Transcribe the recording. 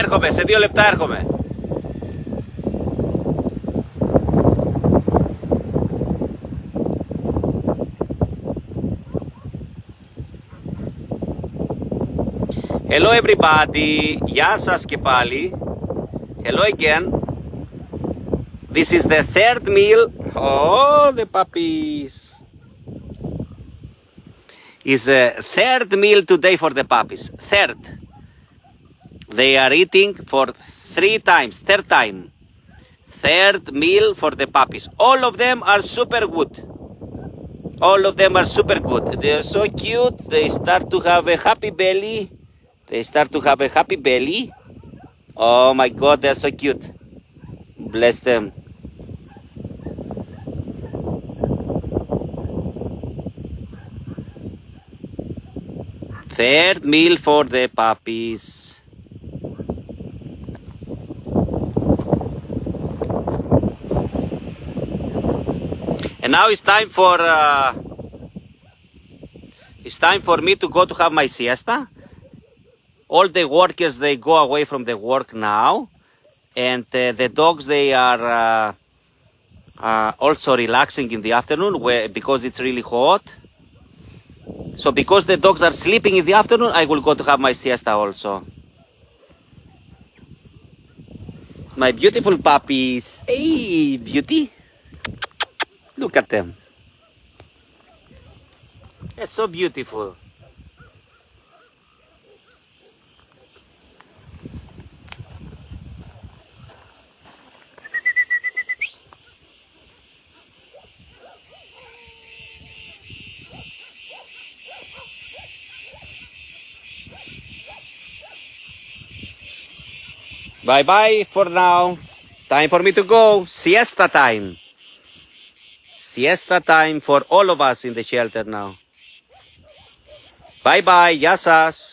έρχομαι, σε 2 λεπτά έρχομαι. Hello everybody, γεια σας και πάλι. Hello again. This is the third meal. Oh, the puppies. Is a third meal today for the puppies. Third. They are eating for 3 times. Third time. Third meal for the puppies. All of them are super good. All of them are super good. They are so cute. They start to have a happy belly. They start to have a happy belly. Oh my God, they are so cute. Bless them. Third meal for the puppies. And now it's time for me to go to have my siesta. All the workers, they go away from the work now, and the dogs, they are also relaxing in the afternoon because it's really hot. So because the dogs are sleeping in the afternoon, I will go to have my siesta also. My beautiful puppies. Hey, beauty. Look at them. They're so beautiful. Bye-bye for now. Time for me to go. Siesta time. Siesta time for all of us in the shelter now. Bye-bye. Γεια σας.